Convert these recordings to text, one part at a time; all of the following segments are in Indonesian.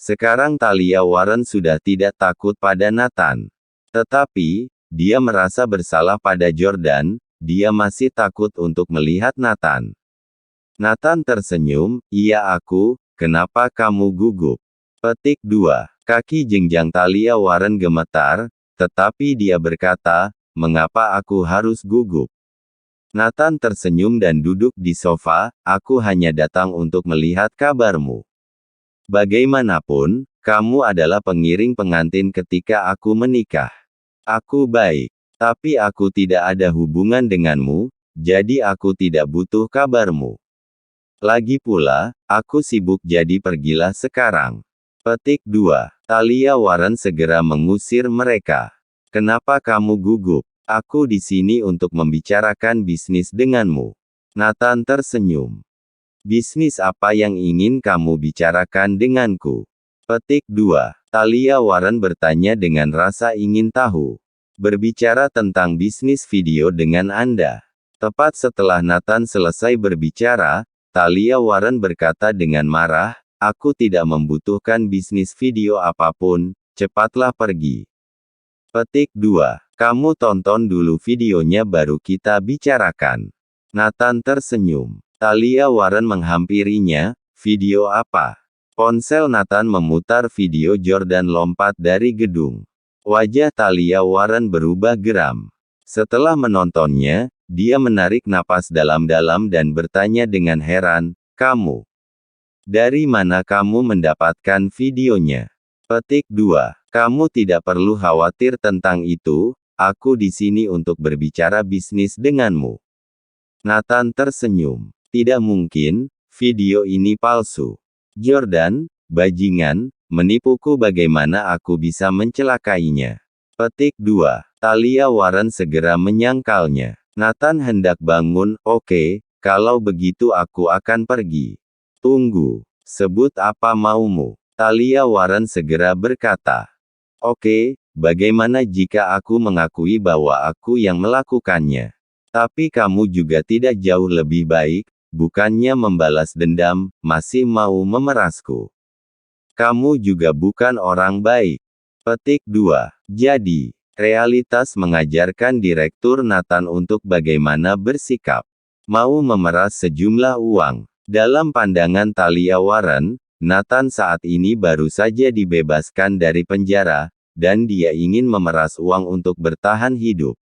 Sekarang Talia Warren sudah tidak takut pada Nathan. Tetapi, dia merasa bersalah pada Jordan, dia masih takut untuk melihat Nathan. Nathan tersenyum, "Iya aku, kenapa kamu gugup?" Petik 2. Kaki jenjang Talia Warren gemetar, tetapi dia berkata, "Mengapa aku harus gugup?" Nathan tersenyum dan duduk di sofa, "Aku hanya datang untuk melihat kabarmu. Bagaimanapun, kamu adalah pengiring pengantin ketika aku menikah. Aku baik, tapi aku tidak ada hubungan denganmu, jadi aku tidak butuh kabarmu. Lagi pula, aku sibuk jadi pergilah sekarang." Petik 2. Talia Warren segera mengusir mereka. "Kenapa kamu gugup? Aku di sini untuk membicarakan bisnis denganmu." Nathan tersenyum. "Bisnis apa yang ingin kamu bicarakan denganku?" Petik 2. Talia Warren bertanya dengan rasa ingin tahu. "Berbicara tentang bisnis video dengan Anda." Tepat setelah Nathan selesai berbicara, Talia Warren berkata dengan marah, "Aku tidak membutuhkan bisnis video apapun, cepatlah pergi." Petik 2. "Kamu tonton dulu videonya baru kita bicarakan." Nathan tersenyum. Talia Warren menghampirinya, "Video apa?" Ponsel Nathan memutar video Jordan lompat dari gedung. Wajah Talia Warren berubah geram. Setelah menontonnya, dia menarik napas dalam-dalam dan bertanya dengan heran, "Kamu? Dari mana kamu mendapatkan videonya?" Petik 2. "Kamu tidak perlu khawatir tentang itu, aku di sini untuk berbicara bisnis denganmu." Nathan tersenyum. "Tidak mungkin, video ini palsu. Jordan, bajingan, menipuku, bagaimana aku bisa mencelakainya?" Petik 2. Talia Warren segera menyangkalnya. Nathan hendak bangun, "Oke, kalau begitu aku akan pergi." "Tunggu, sebut apa maumu?" Talia Warren segera berkata. "Oke, bagaimana jika aku mengakui bahwa aku yang melakukannya? Tapi kamu juga tidak jauh lebih baik, bukannya membalas dendam, masih mau memerasku. Kamu juga bukan orang baik." Petik 2. Jadi, realitas mengajarkan Direktur Nathan untuk bagaimana bersikap. Mau memeras sejumlah uang. Dalam pandangan Talia Warren, Nathan saat ini baru saja dibebaskan dari penjara, dan dia ingin memeras uang untuk bertahan hidup.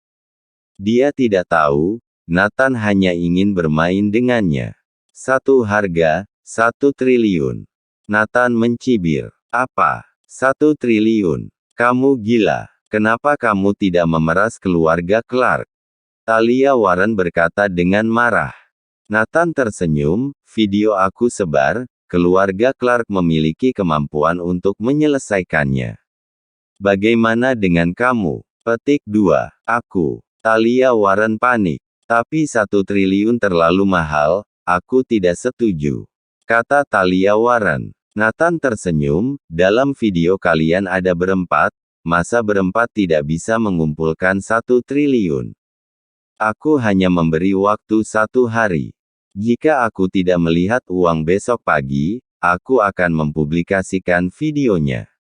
Dia tidak tahu, Nathan hanya ingin bermain dengannya. Satu harga, 1 triliun. Nathan mencibir. "Apa? 1 triliun? Kamu gila. Kenapa kamu tidak memeras keluarga Clark?" Talia Warren berkata dengan marah. Nathan tersenyum, "Video aku sebar, keluarga Clark memiliki kemampuan untuk menyelesaikannya. Bagaimana dengan kamu?" Petik 2. "Aku." Talia Warren panik. "Tapi 1 triliun terlalu mahal, aku tidak setuju," kata Talia Warren. Nathan tersenyum, "Dalam video kalian ada berempat, masa berempat tidak bisa mengumpulkan 1 triliun? Aku hanya memberi waktu 1 hari. Jika aku tidak melihat uang besok pagi, aku akan mempublikasikan videonya.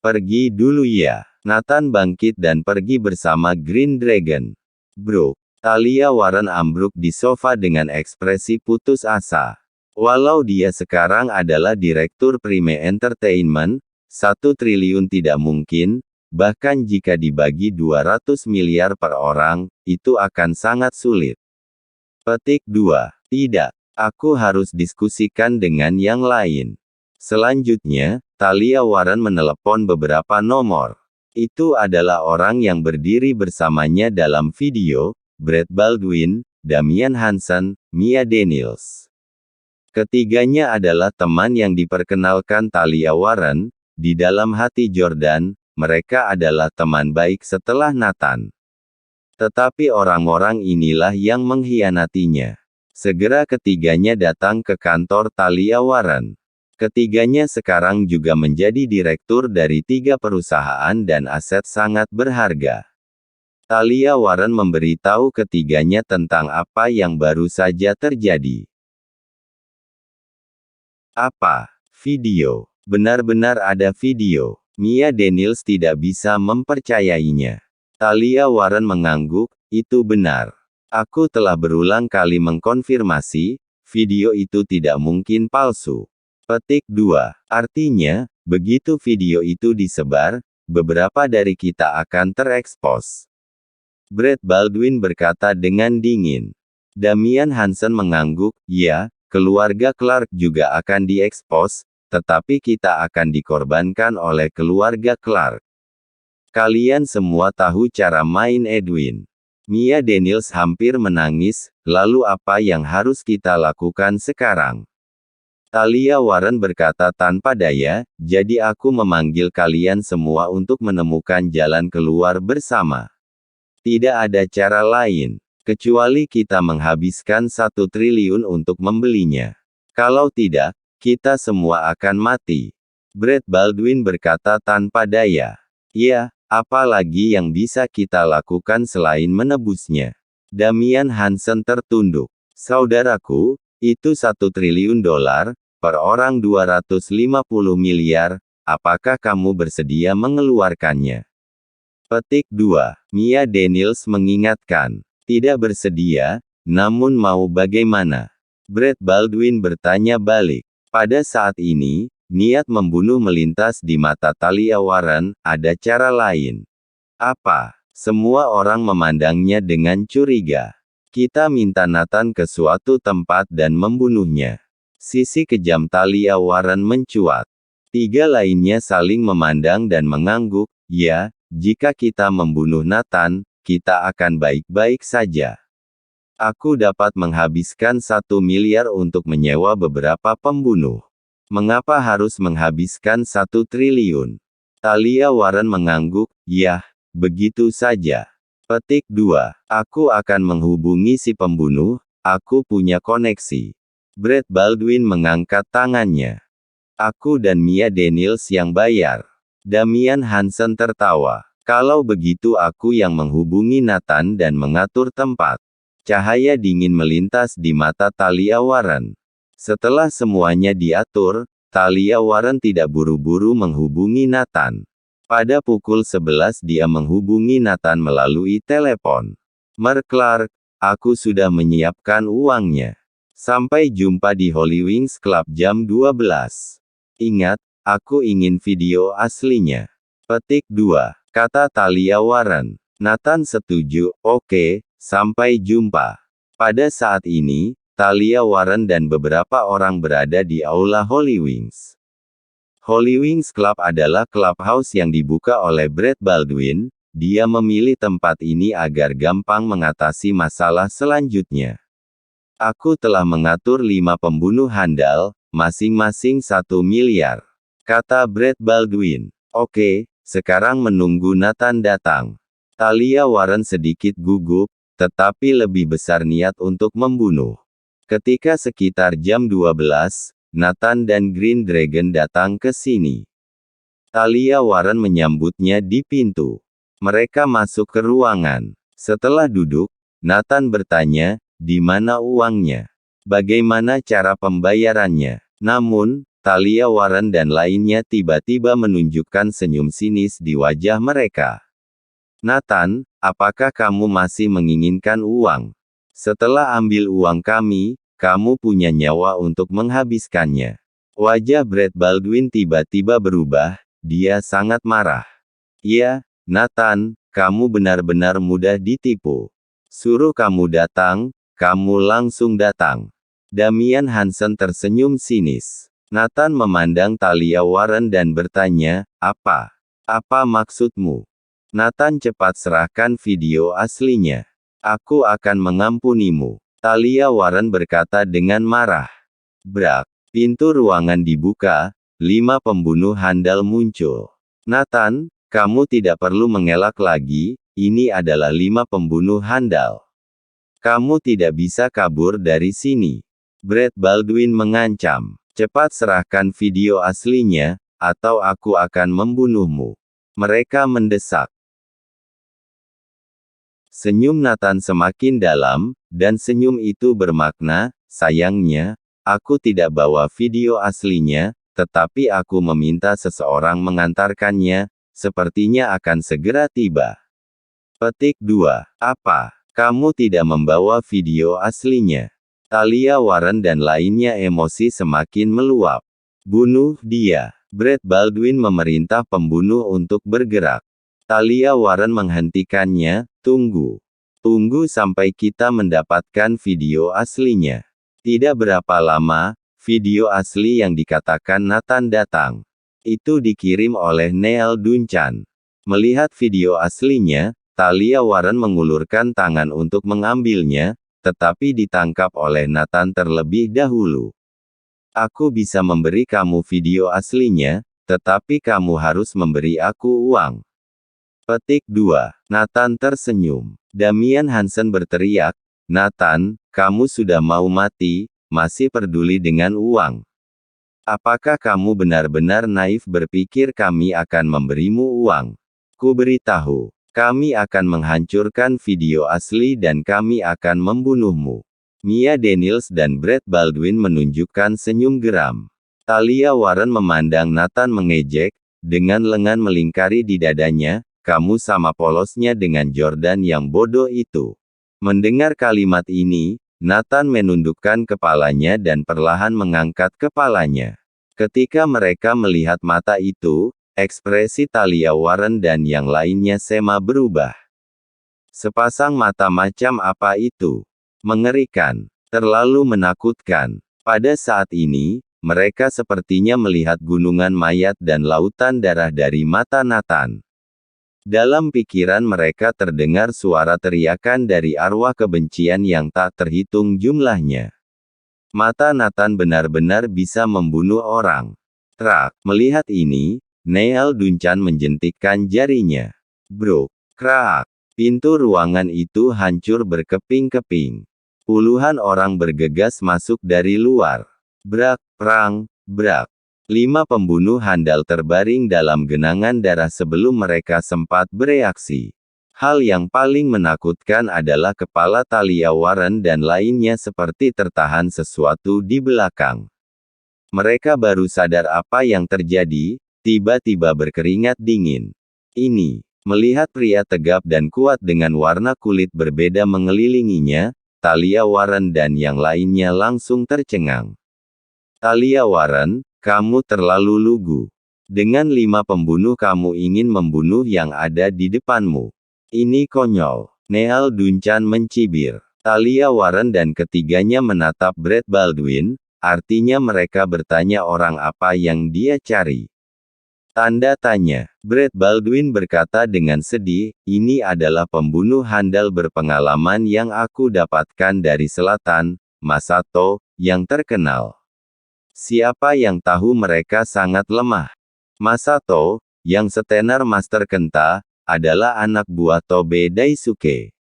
Pergi dulu ya." Nathan bangkit dan pergi bersama Green Dragon. "Bro." Talia Warren ambruk di sofa dengan ekspresi putus asa. Walau dia sekarang adalah Direktur Prime Entertainment, 1 triliun tidak mungkin, bahkan jika dibagi 200 miliar per orang, itu akan sangat sulit. Petik 2. "Tidak. Aku harus diskusikan dengan yang lain." Selanjutnya, Talia Warren menelepon beberapa nomor. Itu adalah orang yang berdiri bersamanya dalam video, Brad Baldwin, Damian Hansen, Mia Daniels. Ketiganya adalah teman yang diperkenalkan Talia Warren. Di dalam hati Jordan, mereka adalah teman baik setelah Nathan. Tetapi orang-orang inilah yang mengkhianatinya. Segera ketiganya datang ke kantor Talia Warren. Ketiganya sekarang juga menjadi direktur dari 3 perusahaan dan aset sangat berharga. Talia Warren memberitahu ketiganya tentang apa yang baru saja terjadi. "Apa? Video?" Benar-benar ada video. Mia Daniels tidak bisa mempercayainya. Talia Warren mengangguk, itu benar. Aku telah berulang kali mengkonfirmasi, video itu tidak mungkin palsu. Petik 2. Artinya, begitu video itu disebar, beberapa dari kita akan terekspos. Brett Baldwin berkata dengan dingin. Damian Hansen mengangguk, ya, keluarga Clark juga akan diekspos, tetapi kita akan dikorbankan oleh keluarga Clark. Kalian semua tahu cara main Edwin. Mia Daniels hampir menangis, lalu apa yang harus kita lakukan sekarang? Talia Warren berkata tanpa daya, jadi aku memanggil kalian semua untuk menemukan jalan keluar bersama. Tidak ada cara lain, kecuali kita menghabiskan 1 triliun untuk membelinya. Kalau tidak, kita semua akan mati. Brett Baldwin berkata tanpa daya. Ya, apa lagi yang bisa kita lakukan selain menebusnya? Damian Hansen tertunduk. Saudaraku, itu 1 triliun dolar, per orang 250 miliar, apakah kamu bersedia mengeluarkannya? Petik 2. Mia Daniels mengingatkan. Tidak bersedia, namun mau bagaimana? Brett Baldwin bertanya balik. Pada saat ini, niat membunuh melintas di mata Talia Warren, ada cara lain. Apa? Semua orang memandangnya dengan curiga. Kita minta Nathan ke suatu tempat dan membunuhnya. Sisi kejam Talia Warren mencuat. 3 lainnya saling memandang dan mengangguk, ya, jika kita membunuh Nathan, kita akan baik-baik saja. Aku dapat menghabiskan 1 miliar untuk menyewa beberapa pembunuh. Mengapa harus menghabiskan 1 triliun? Talia Warren mengangguk, yah, begitu saja. Petik 2. Aku akan menghubungi si pembunuh, aku punya koneksi. Brett Baldwin mengangkat tangannya. Aku dan Mia Daniels yang bayar. Damian Hansen tertawa. Kalau begitu aku yang menghubungi Nathan dan mengatur tempat. Cahaya dingin melintas di mata Talia Warren. Setelah semuanya diatur, Talia Warren tidak buru-buru menghubungi Nathan. Pada pukul 11 dia menghubungi Nathan melalui telepon. Mer Clark, aku sudah menyiapkan uangnya. Sampai jumpa di Holy Wings Club jam 12. Ingat, aku ingin video aslinya. Petik 2. Kata Talia Warren. Nathan setuju, oke, sampai jumpa. Pada saat ini, Talia Warren dan beberapa orang berada di aula Holy Wings. Holy Wings Club adalah clubhouse yang dibuka oleh Brett Baldwin. Dia memilih tempat ini agar gampang mengatasi masalah selanjutnya. Aku telah mengatur 5 pembunuh handal, masing-masing 1 miliar. Kata Brett Baldwin. Oke, sekarang menunggu Nathan datang. Talia Warren sedikit gugup, tetapi lebih besar niat untuk membunuh. Ketika sekitar jam 12, Nathan dan Green Dragon datang ke sini. Talia Warren menyambutnya di pintu. Mereka masuk ke ruangan. Setelah duduk, Nathan bertanya, di mana uangnya? Bagaimana cara pembayarannya? Namun, Talia Warren dan lainnya tiba-tiba menunjukkan senyum sinis di wajah mereka. Nathan, apakah kamu masih menginginkan uang? Setelah ambil uang kami, kamu punya nyawa untuk menghabiskannya. Wajah Brett Baldwin tiba-tiba berubah, dia sangat marah. Ya, Nathan, kamu benar-benar mudah ditipu. Suruh kamu datang, kamu langsung datang. Damian Hansen tersenyum sinis. Nathan memandang Talia Warren dan bertanya, apa? Apa maksudmu? Nathan cepat serahkan video aslinya. Aku akan mengampunimu. Talia Warren berkata dengan marah. Brak. Pintu ruangan dibuka, 5 pembunuh handal muncul. Nathan, kamu tidak perlu mengelak lagi, ini adalah 5 pembunuh handal. Kamu tidak bisa kabur dari sini. Brett Baldwin mengancam. Cepat serahkan video aslinya, atau aku akan membunuhmu. Mereka mendesak. Senyum Nathan semakin dalam, dan senyum itu bermakna, sayangnya, aku tidak bawa video aslinya, tetapi aku meminta seseorang mengantarkannya, sepertinya akan segera tiba. Petik 2. Apa? Kamu tidak membawa video aslinya? Talia Warren dan lainnya emosi semakin meluap. Bunuh dia. Brett Baldwin memerintah pembunuh untuk bergerak. Talia Warren menghentikannya, tunggu. Tunggu sampai kita mendapatkan video aslinya. Tidak berapa lama, video asli yang dikatakan Nathan datang. Itu dikirim oleh Neil Duncan. Melihat video aslinya, Talia Warren mengulurkan tangan untuk mengambilnya, tetapi ditangkap oleh Nathan terlebih dahulu. Aku bisa memberi kamu video aslinya, tetapi kamu harus memberi aku uang. Petik 2. Nathan tersenyum. Damian Hansen berteriak, Nathan, kamu sudah mau mati, masih peduli dengan uang. Apakah kamu benar-benar naif berpikir kami akan memberimu uang? Ku beritahu. Kami akan menghancurkan video asli dan kami akan membunuhmu. Mia Daniels dan Brett Baldwin menunjukkan senyum geram. Talia Warren memandang Nathan mengejek, dengan lengan melingkari di dadanya, kamu sama polosnya dengan Jordan yang bodoh itu. Mendengar kalimat ini, Nathan menundukkan kepalanya dan perlahan mengangkat kepalanya. Ketika mereka melihat mata itu, ekspresi Talia Warren dan yang lainnya sema berubah. Sepasang mata macam apa itu? Mengerikan. Terlalu menakutkan. Pada saat ini, mereka sepertinya melihat gunungan mayat dan lautan darah dari mata Nathan. Dalam pikiran mereka terdengar suara teriakan dari arwah kebencian yang tak terhitung jumlahnya. Mata Nathan benar-benar bisa membunuh orang. Trak. Melihat ini, Neil Duncan menjentikkan jarinya. Bruk. Krak. Pintu ruangan itu hancur berkeping-keping. Puluhan orang bergegas masuk dari luar. Brak, prang, brak. 5 pembunuh handal terbaring dalam genangan darah sebelum mereka sempat bereaksi. Hal yang paling menakutkan adalah kepala Talia Warren dan lainnya seperti tertahan sesuatu di belakang. Mereka baru sadar apa yang terjadi. Tiba-tiba berkeringat dingin. Ini, melihat pria tegap dan kuat dengan warna kulit berbeda mengelilinginya, Talia Warren dan yang lainnya langsung tercengang. Talia Warren, kamu terlalu lugu. Dengan 5 pembunuh kamu ingin membunuh yang ada di depanmu. Ini konyol. Neil Duncan mencibir. Talia Warren dan ketiganya menatap Brett Baldwin, artinya mereka bertanya orang apa yang dia cari. Tanda tanya. Brett Baldwin berkata dengan sedih, ini adalah pembunuh handal berpengalaman yang aku dapatkan dari selatan, Masato, yang terkenal. Siapa yang tahu mereka sangat lemah? Masato, yang setenar Master Kenta, adalah anak buah Tobe Daisuke.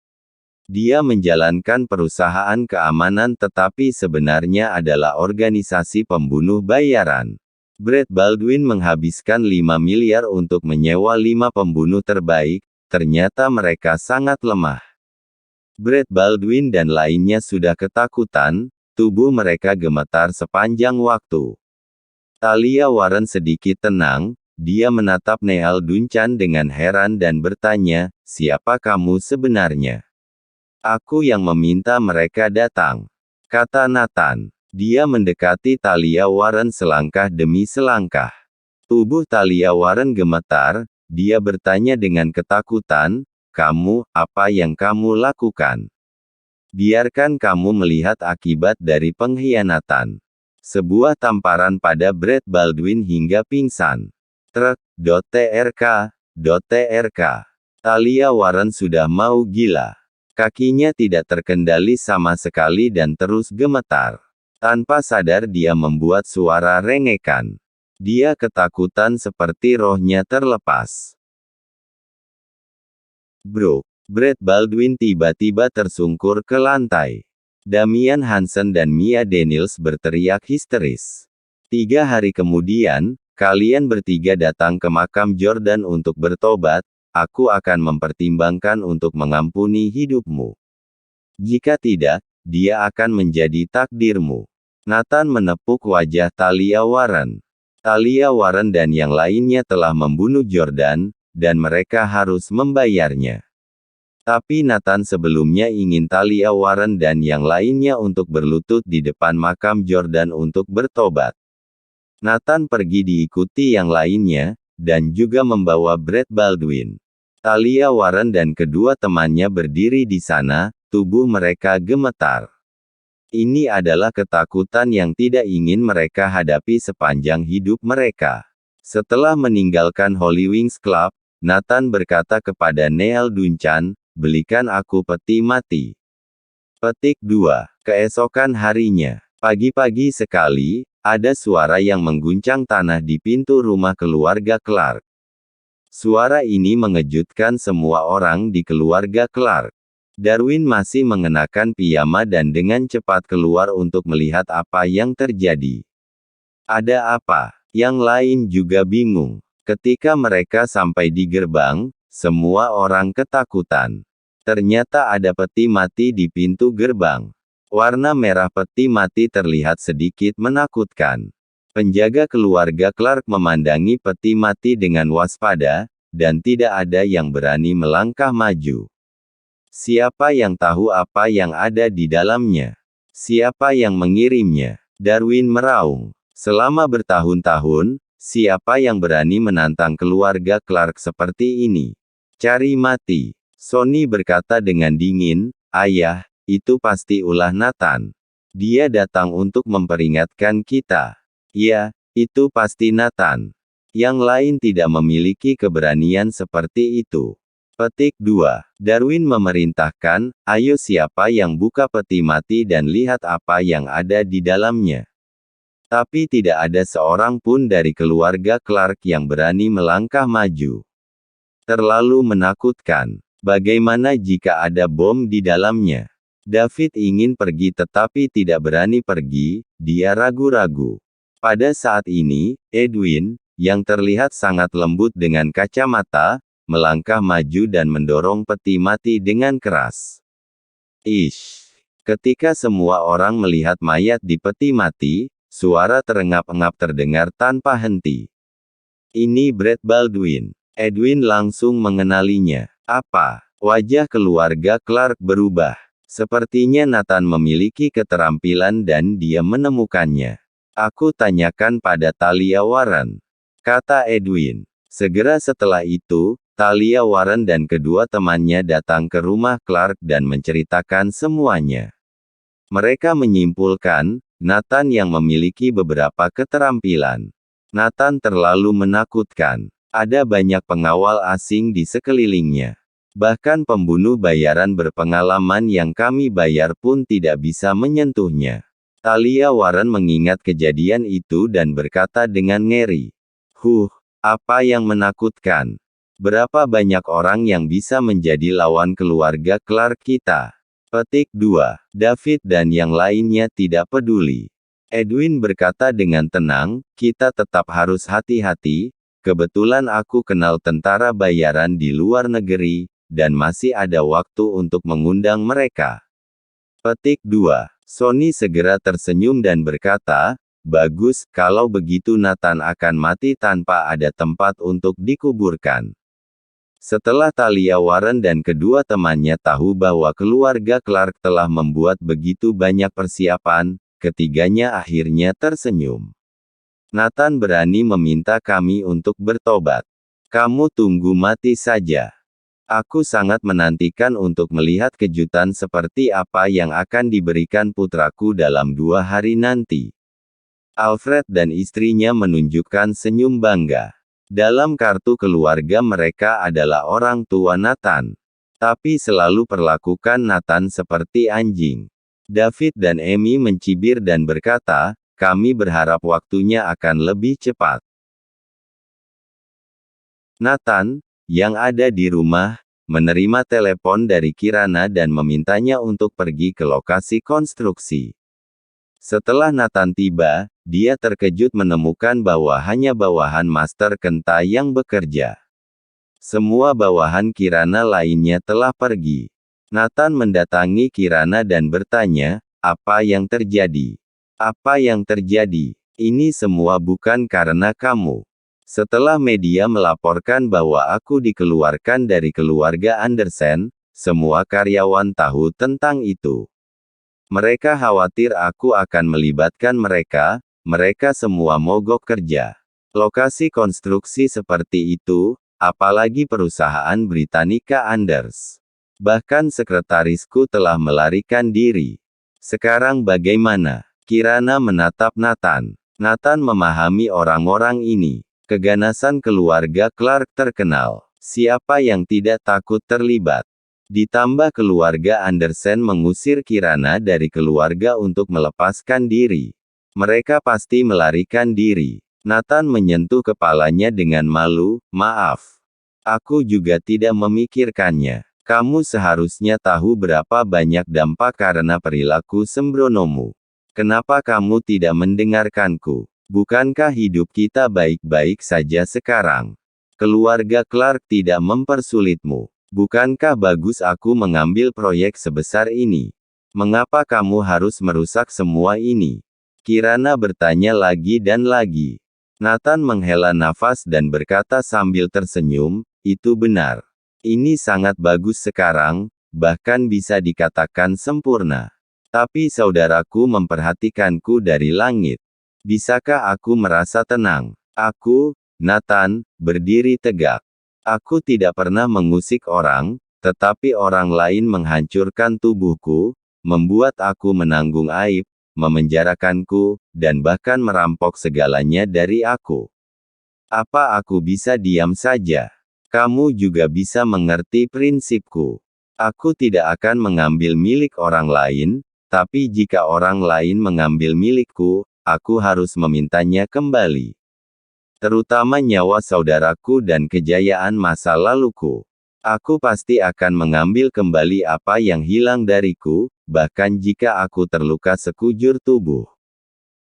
Dia menjalankan perusahaan keamanan tetapi sebenarnya adalah organisasi pembunuh bayaran. Brett Baldwin menghabiskan 5 miliar untuk menyewa 5 pembunuh terbaik, ternyata mereka sangat lemah. Brett Baldwin dan lainnya sudah ketakutan, tubuh mereka gemetar sepanjang waktu. Talia Warren sedikit tenang, dia menatap Neil Duncan dengan heran dan bertanya, siapa kamu sebenarnya? Aku yang meminta mereka datang, kata Nathan. Dia mendekati Talia Warren selangkah demi selangkah. Tubuh Talia Warren gemetar, dia bertanya dengan ketakutan, kamu, apa yang kamu lakukan? Biarkan kamu melihat akibat dari pengkhianatan. Sebuah tamparan pada Brett Baldwin hingga pingsan. Truk.trk. Talia Warren sudah mau gila. Kakinya tidak terkendali sama sekali dan terus gemetar. Tanpa sadar dia membuat suara rengekan. Dia ketakutan seperti rohnya terlepas. Bruk. Brett Baldwin tiba-tiba tersungkur ke lantai. Damian Hansen dan Mia Daniels berteriak histeris. 3 hari kemudian, kalian bertiga datang ke makam Jordan untuk bertobat, aku akan mempertimbangkan untuk mengampuni hidupmu. Jika tidak, dia akan menjadi takdirmu. Nathan menepuk wajah Talia Warren. Talia Warren dan yang lainnya telah membunuh Jordan, dan mereka harus membayarnya. Tapi Nathan sebelumnya ingin Talia Warren dan yang lainnya untuk berlutut di depan makam Jordan untuk bertobat. Nathan pergi diikuti yang lainnya, dan juga membawa Brett Baldwin. Talia Warren dan kedua temannya berdiri di sana, tubuh mereka gemetar. Ini adalah ketakutan yang tidak ingin mereka hadapi sepanjang hidup mereka. Setelah meninggalkan Holy Wings Club, Nathan berkata kepada Neil Duncan, "Belikan aku peti mati." Petik 2. Keesokan harinya, pagi-pagi sekali, ada suara yang mengguncang tanah di pintu rumah keluarga Clark. Suara ini mengejutkan semua orang di keluarga Clark. Darwin masih mengenakan piyama dan dengan cepat keluar untuk melihat apa yang terjadi. Ada apa? Yang lain juga bingung. Ketika mereka sampai di gerbang, semua orang ketakutan. Ternyata ada peti mati di pintu gerbang. Warna merah peti mati terlihat sedikit menakutkan. Penjaga keluarga Clark memandangi peti mati dengan waspada, dan tidak ada yang berani melangkah maju. Siapa yang tahu apa yang ada di dalamnya? Siapa yang mengirimnya? Darwin meraung. Selama bertahun-tahun, siapa yang berani menantang keluarga Clark seperti ini? Cari mati. Sonny berkata dengan dingin, "Ayah, itu pasti ulah Nathan. Dia datang untuk memperingatkan kita." "Ya, itu pasti Nathan. Yang lain tidak memiliki keberanian seperti itu." Petik 2. Darwin memerintahkan, "Ayo siapa yang buka peti mati dan lihat apa yang ada di dalamnya." Tapi tidak ada seorang pun dari keluarga Clark yang berani melangkah maju. Terlalu menakutkan. Bagaimana jika ada bom di dalamnya? David ingin pergi tetapi tidak berani pergi, dia ragu-ragu. Pada saat ini, Edwin, yang terlihat sangat lembut dengan kacamata, melangkah maju dan mendorong peti mati dengan keras. Ish! Ketika semua orang melihat mayat di peti mati, suara terengap-engap terdengar tanpa henti. "Ini Brett Baldwin." Edwin langsung mengenalinya. Apa? Wajah keluarga Clark berubah. Sepertinya Nathan memiliki keterampilan dan dia menemukannya. "Aku tanyakan pada Talia Warren," kata Edwin. Segera setelah itu, Talia Warren dan kedua temannya datang ke rumah Clark dan menceritakan semuanya. Mereka menyimpulkan, Nathan yang memiliki beberapa keterampilan. Nathan terlalu menakutkan. Ada banyak pengawal asing di sekelilingnya. Bahkan pembunuh bayaran berpengalaman yang kami bayar pun tidak bisa menyentuhnya. Talia Warren mengingat kejadian itu dan berkata dengan ngeri, apa yang menakutkan? Berapa banyak orang yang bisa menjadi lawan keluarga Clark kita?" Petik 2. David dan yang lainnya tidak peduli. Edwin berkata dengan tenang, "Kita tetap harus hati-hati. Kebetulan aku kenal tentara bayaran di luar negeri, dan masih ada waktu untuk mengundang mereka." Petik 2. Sonny segera tersenyum dan berkata, "Bagus, kalau begitu Nathan akan mati tanpa ada tempat untuk dikuburkan." Setelah Talia Warren dan kedua temannya tahu bahwa keluarga Clark telah membuat begitu banyak persiapan, ketiganya akhirnya tersenyum. "Nathan berani meminta kami untuk bertobat. Kamu tunggu mati saja. Aku sangat menantikan untuk melihat kejutan seperti apa yang akan diberikan putraku dalam 2 hari nanti." Alfred dan istrinya menunjukkan senyum bangga. Dalam kartu keluarga mereka adalah orang tua Nathan. Tapi selalu perlakukan Nathan seperti anjing. David dan Amy mencibir dan berkata, "Kami berharap waktunya akan lebih cepat." Nathan, yang ada di rumah, menerima telepon dari Kirana dan memintanya untuk pergi ke lokasi konstruksi. Setelah Nathan tiba, dia terkejut menemukan bahwa hanya bawahan Master Kenta yang bekerja. Semua bawahan Kirana lainnya telah pergi. Nathan mendatangi Kirana dan bertanya, "Apa yang terjadi? Apa yang terjadi?" Ini semua bukan karena kamu. Setelah media melaporkan bahwa aku dikeluarkan dari keluarga Andersen, semua karyawan tahu tentang itu. Mereka khawatir aku akan melibatkan mereka, mereka semua mogok kerja. Lokasi konstruksi seperti itu, apalagi perusahaan Britannica Anders. Bahkan sekretarisku telah melarikan diri. Sekarang bagaimana? Kirana menatap Nathan. Nathan memahami orang-orang ini. Keganasan keluarga Clark terkenal. Siapa yang tidak takut terlibat? Ditambah keluarga Andersen mengusir Kirana dari keluarga untuk melepaskan diri. Mereka pasti melarikan diri. Nathan menyentuh kepalanya dengan malu, maaf. Aku juga tidak memikirkannya. Kamu seharusnya tahu berapa banyak dampak karena perilaku sembronomu. Kenapa kamu tidak mendengarkanku? Bukankah hidup kita baik-baik saja sekarang? Keluarga Clark tidak mempersulitmu. Bukankah bagus aku mengambil proyek sebesar ini? Mengapa kamu harus merusak semua ini? Kirana bertanya lagi dan lagi. Nathan menghela nafas dan berkata sambil tersenyum, itu benar. Ini sangat bagus sekarang, bahkan bisa dikatakan sempurna. Tapi saudaraku memperhatikanku dari langit. Bisakah aku merasa tenang? Aku, Nathan, berdiri tegak. Aku tidak pernah mengusik orang, tetapi orang lain menghancurkan tubuhku, membuat aku menanggung aib, memenjarakanku, dan bahkan merampok segalanya dari aku. Apa aku bisa diam saja? Kamu juga bisa mengerti prinsipku. Aku tidak akan mengambil milik orang lain, tapi jika orang lain mengambil milikku, aku harus memintanya kembali. Terutama nyawa saudaraku dan kejayaan masa laluku. Aku pasti akan mengambil kembali apa yang hilang dariku, bahkan jika aku terluka sekujur tubuh.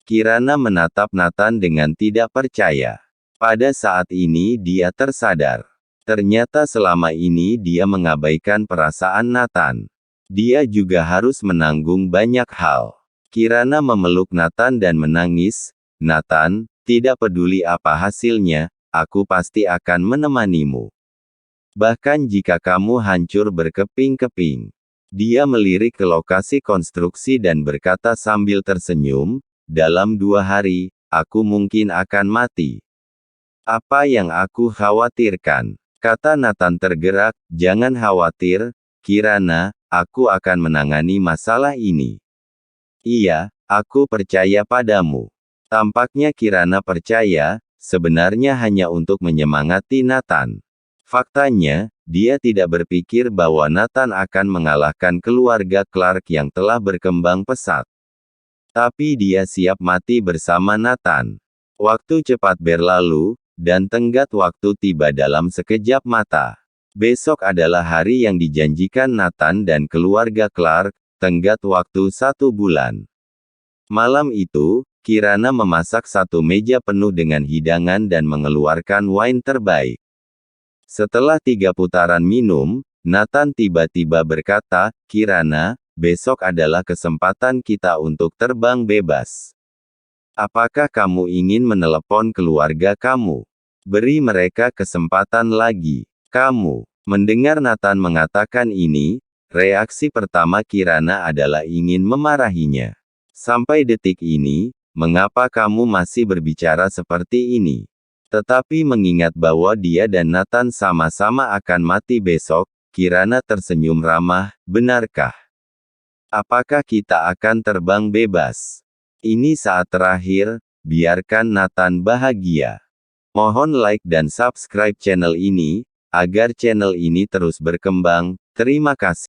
Kirana menatap Nathan dengan tidak percaya. Pada saat ini dia tersadar. Ternyata selama ini dia mengabaikan perasaan Nathan. Dia juga harus menanggung banyak hal. Kirana memeluk Nathan dan menangis, Nathan, tidak peduli apa hasilnya, aku pasti akan menemanimu. Bahkan jika kamu hancur berkeping-keping. Dia melirik ke lokasi konstruksi dan berkata sambil tersenyum, dalam 2 hari, aku mungkin akan mati. Apa yang aku khawatirkan? Kata Nathan tergerak, jangan khawatir, Kirana, aku akan menangani masalah ini. Iya, aku percaya padamu. Tampaknya Kirana percaya, sebenarnya hanya untuk menyemangati Nathan. Faktanya, dia tidak berpikir bahwa Nathan akan mengalahkan keluarga Clark yang telah berkembang pesat. Tapi dia siap mati bersama Nathan. Waktu cepat berlalu, dan tenggat waktu tiba dalam sekejap mata. Besok adalah hari yang dijanjikan Nathan dan keluarga Clark, tenggat waktu 1 bulan. Malam itu, Kirana memasak 1 meja penuh dengan hidangan dan mengeluarkan wine terbaik. Setelah 3 putaran minum, Nathan tiba-tiba berkata, Kirana, besok adalah kesempatan kita untuk terbang bebas. Apakah kamu ingin menelepon keluarga kamu? Beri mereka kesempatan lagi. Kamu. Mendengar Nathan mengatakan ini, reaksi pertama Kirana adalah ingin memarahinya. Sampai detik ini, mengapa kamu masih berbicara seperti ini? Tetapi mengingat bahwa dia dan Nathan sama-sama akan mati besok, Kirana tersenyum ramah, benarkah? Apakah kita akan terbang bebas? Ini saat terakhir, biarkan Nathan bahagia. Mohon like dan subscribe channel ini, agar channel ini terus berkembang. Terima kasih.